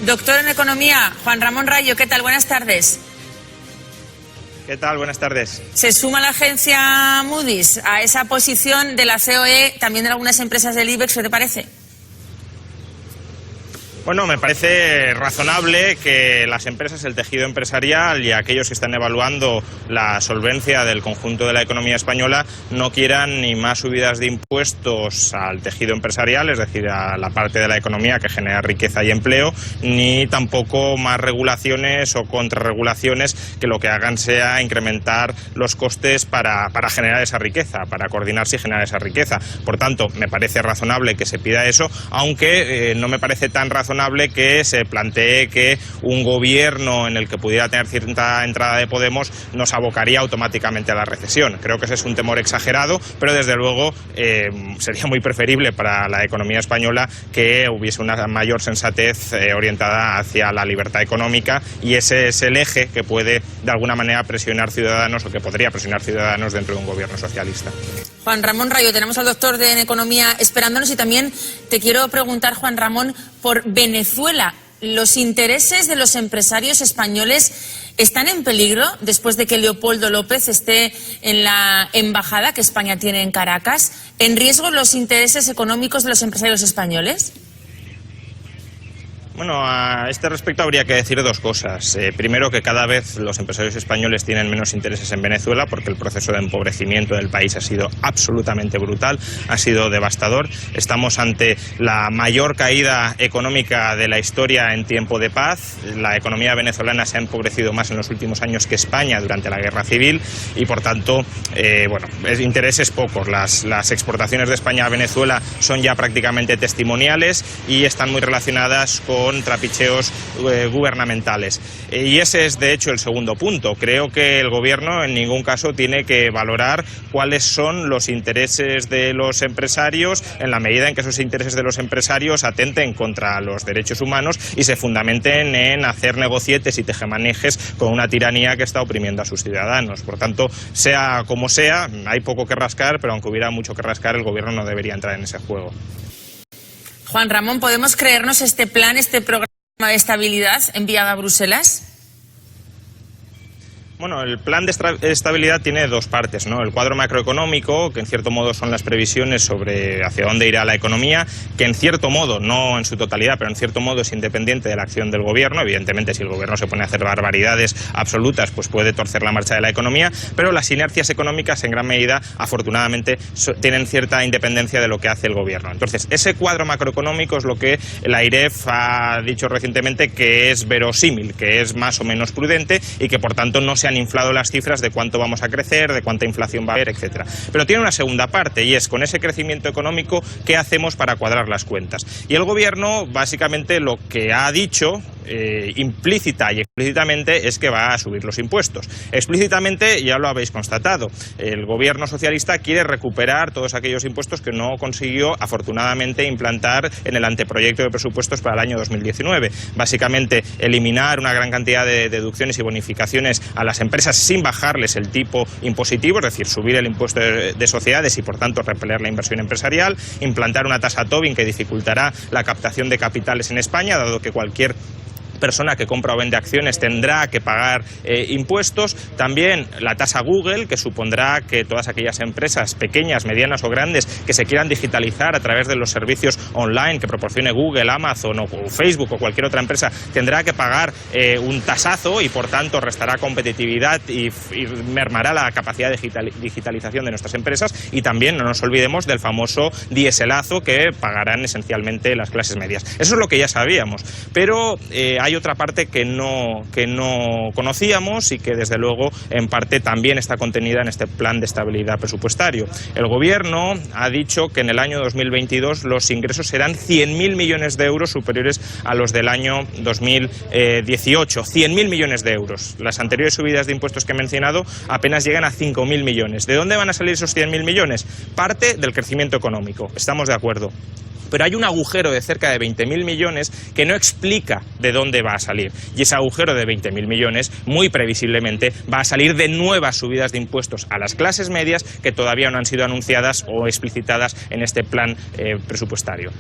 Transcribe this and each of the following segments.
Doctor en Economía, Juan Ramón Rayo, ¿qué tal? Buenas tardes. ¿Qué tal? Buenas tardes. ¿Se suma la agencia Moody's a esa posición de la COE, también de algunas empresas del IBEX, qué te parece? Bueno, me parece razonable que las empresas, el tejido empresarial y aquellos que están evaluando la solvencia del conjunto de la economía española no quieran ni más subidas de impuestos al tejido empresarial, es decir, a la parte de la economía que genera riqueza y empleo, ni tampoco más regulaciones o contrarregulaciones que lo que hagan sea incrementar los costes para generar esa riqueza, para coordinarse y generar esa riqueza. Por tanto, me parece razonable que se pida eso, aunque no me parece tan razonable que se plantee que un gobierno en el que pudiera tener cierta entrada de Podemos nos abocaría automáticamente a la recesión. Creo que ese es un temor exagerado, pero desde luego sería muy preferible para la economía española que hubiese una mayor sensatez orientada hacia la libertad económica, y ese es el eje que puede de alguna manera presionar ciudadanos, o que podría presionar ciudadanos dentro de un gobierno socialista. Juan Ramón Rayo, tenemos al doctor en Economía esperándonos, y también te quiero preguntar, Juan Ramón, por Venezuela. ¿Los intereses de los empresarios españoles están en peligro después de que Leopoldo López esté en la embajada que España tiene en Caracas? ¿En riesgo los intereses económicos de los empresarios españoles? Bueno, a este respecto habría que decir dos cosas. Primero, que cada vez los empresarios españoles tienen menos intereses en Venezuela, porque el proceso de empobrecimiento del país ha sido absolutamente brutal, ha sido devastador. Estamos ante la mayor caída económica de la historia en tiempo de paz. La economía venezolana se ha empobrecido más en los últimos años que España durante la guerra civil, y por tanto, intereses pocos. Las exportaciones de España a Venezuela son ya prácticamente testimoniales y están muy relacionadas con trapicheos gubernamentales. Y ese es, de hecho, el segundo punto. Creo que el gobierno en ningún caso tiene que valorar cuáles son los intereses de los empresarios, en la medida en que esos intereses de los empresarios atenten contra los derechos humanos y se fundamenten en hacer negocietes y tejemanejes con una tiranía que está oprimiendo a sus ciudadanos. Por tanto, sea como sea, hay poco que rascar, pero aunque hubiera mucho que rascar, el gobierno no debería entrar en ese juego. Juan Ramón, ¿podemos creernos este plan, este programa de estabilidad enviado a Bruselas? Bueno, el plan de estabilidad tiene dos partes, ¿no? El cuadro macroeconómico, que en cierto modo son las previsiones sobre hacia dónde irá la economía, que en cierto modo, no en su totalidad, pero en cierto modo es independiente de la acción del gobierno. Evidentemente, si el gobierno se pone a hacer barbaridades absolutas, pues puede torcer la marcha de la economía, pero las inercias económicas en gran medida, afortunadamente, tienen cierta independencia de lo que hace el gobierno. Entonces, ese cuadro macroeconómico es lo que la AIREF ha dicho recientemente que es verosímil, que es más o menos prudente y que por tanto no se han inflado las cifras de cuánto vamos a crecer, de cuánta inflación va a haber, etcétera. Pero tiene una segunda parte, y es con ese crecimiento económico, ¿qué hacemos para cuadrar las cuentas? Y el gobierno básicamente lo que ha dicho implícita y explícitamente es que va a subir los impuestos. Explícitamente ya lo habéis constatado. El gobierno socialista quiere recuperar todos aquellos impuestos que no consiguió afortunadamente implantar en el anteproyecto de presupuestos para el año 2019. Básicamente eliminar una gran cantidad de deducciones y bonificaciones a las empresas sin bajarles el tipo impositivo, es decir, subir el impuesto de sociedades y por tanto repeler la inversión empresarial, implantar una tasa Tobin que dificultará la captación de capitales en España, dado que cualquier persona que compra o vende acciones tendrá que pagar impuestos. También la tasa Google, que supondrá que todas aquellas empresas pequeñas, medianas o grandes que se quieran digitalizar a través de los servicios online que proporcione Google, Amazon o Facebook o cualquier otra empresa, tendrá que pagar un tasazo y por tanto restará competitividad y mermará la capacidad de digitalización de nuestras empresas. Y también no nos olvidemos del famoso dieselazo que pagarán esencialmente las clases medias. Eso es lo que ya sabíamos, pero hay otra parte que no conocíamos y que desde luego en parte también está contenida en este plan de estabilidad presupuestario. El gobierno ha dicho que en el año 2022 los ingresos serán 100.000 millones de euros superiores a los del año 2018. 100.000 millones de euros. Las anteriores subidas de impuestos que he mencionado apenas llegan a 5.000 millones. ¿De dónde van a salir esos 100.000 millones? Parte del crecimiento económico. Estamos de acuerdo. Pero hay un agujero de cerca de 20.000 millones que no explica de dónde va a salir. Y ese agujero de 20.000 millones, muy previsiblemente, va a salir de nuevas subidas de impuestos a las clases medias que todavía no han sido anunciadas o explicitadas en este plan presupuestario.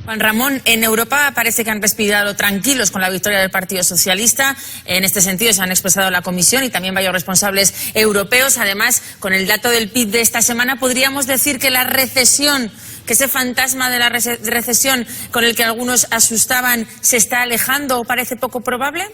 Juan Ramón, en Europa parece que han respirado tranquilos con la victoria del Partido Socialista. En este sentido se han expresado la Comisión y también varios responsables europeos. Además, con el dato del PIB de esta semana, podríamos decir que la recesión, que ese fantasma de la recesión con el que algunos asustaban, se está alejando o parece poco probable.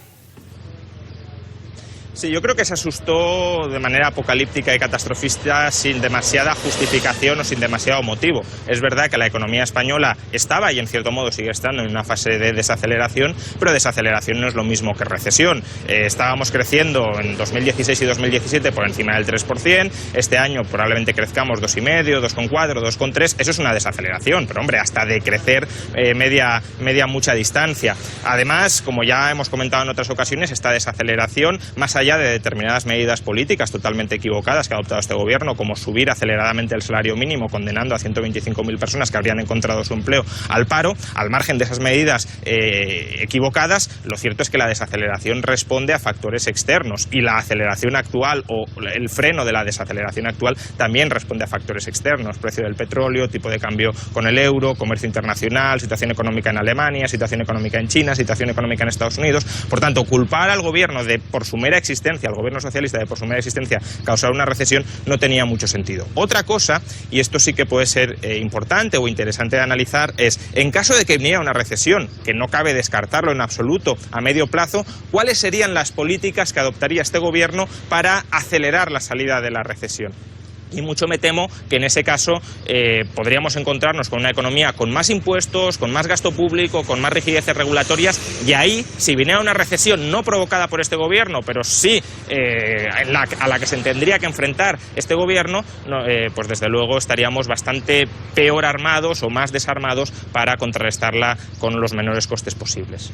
Sí, yo creo que se asustó de manera apocalíptica y catastrofista sin demasiada justificación o sin demasiado motivo. Es verdad que la economía española estaba y en cierto modo sigue estando en una fase de desaceleración, pero desaceleración no es lo mismo que recesión. Estábamos creciendo en 2016 y 2017 por encima del 3%, este año probablemente crezcamos 2,5, 2,4, 2,3, eso es una desaceleración, pero hombre, hasta de crecer media mucha distancia. Además, como ya hemos comentado en otras ocasiones, esta desaceleración, más allá de determinadas medidas políticas totalmente equivocadas que ha adoptado este gobierno, como subir aceleradamente el salario mínimo, condenando a 125.000 personas que habrían encontrado su empleo al paro, al margen de esas medidas equivocadas, lo cierto es que la desaceleración responde a factores externos y la aceleración actual o el freno de la desaceleración actual también responde a factores externos, precio del petróleo, tipo de cambio con el euro, comercio internacional, situación económica en Alemania, situación económica en China, situación económica en Estados Unidos. Por tanto, culpar al gobierno de por su mera existencia, al gobierno socialista de por su mera existencia, causar una recesión no tenía mucho sentido. Otra cosa, y esto sí que puede ser importante o interesante de analizar, es en caso de que viniera una recesión, que no cabe descartarlo en absoluto a medio plazo, ¿cuáles serían las políticas que adoptaría este gobierno para acelerar la salida de la recesión? Y mucho me temo que en ese caso podríamos encontrarnos con una economía con más impuestos, con más gasto público, con más rigideces regulatorias, y ahí, si viniera una recesión no provocada por este gobierno, pero sí a la que se tendría que enfrentar este gobierno, pues desde luego estaríamos bastante peor armados o más desarmados para contrarrestarla con los menores costes posibles.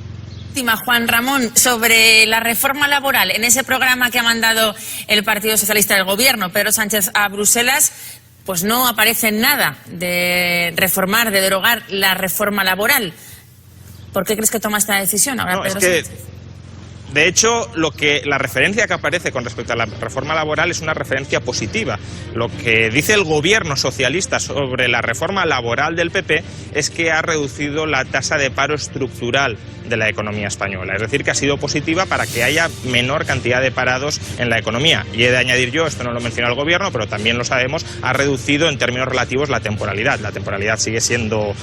Juan Ramón, sobre la reforma laboral, en ese programa que ha mandado el Partido Socialista del Gobierno, Pedro Sánchez, a Bruselas, pues no aparece nada de reformar, de derogar la reforma laboral. ¿Por qué crees que toma esta decisión ahora Pedro Sánchez? De hecho, la referencia que aparece con respecto a la reforma laboral es una referencia positiva. Lo que dice el gobierno socialista sobre la reforma laboral del PP es que ha reducido la tasa de paro estructural de la economía española. Es decir, que ha sido positiva para que haya menor cantidad de parados en la economía. Y he de añadir yo, esto no lo menciona el gobierno, pero también lo sabemos, ha reducido en términos relativos la temporalidad. La temporalidad sigue siendo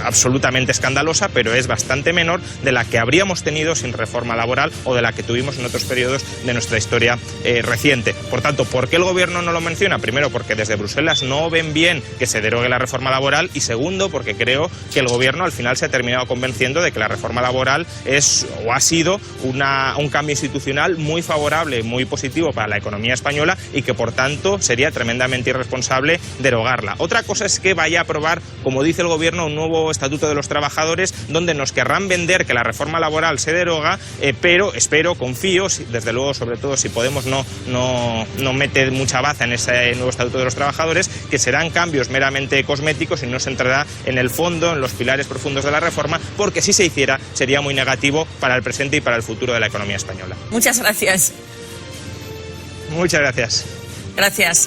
absolutamente escandalosa, pero es bastante menor de la que habríamos tenido sin reforma laboral o de la que tuvimos en otros periodos de nuestra historia reciente. Por tanto, ¿por qué el gobierno no lo menciona? Primero, porque desde Bruselas no ven bien que se derogue la reforma laboral, y segundo, porque creo que el gobierno al final se ha terminado convenciendo de que la reforma laboral es o ha sido un cambio institucional muy favorable, muy positivo para la economía española, y que por tanto sería tremendamente irresponsable derogarla. Otra cosa es que vaya a aprobar, como dice el gobierno, un nuevo estatuto de los trabajadores donde nos querrán vender que la reforma laboral se deroga, pero espero, confío, desde luego, sobre todo si Podemos no mete mucha baza en ese nuevo estatuto de los trabajadores, que serán cambios meramente cosméticos y no se entrará en el fondo, en los pilares profundos de la reforma, porque si se hiciera sería muy negativo para el presente y para el futuro de la economía española. Muchas gracias. Muchas gracias. Gracias.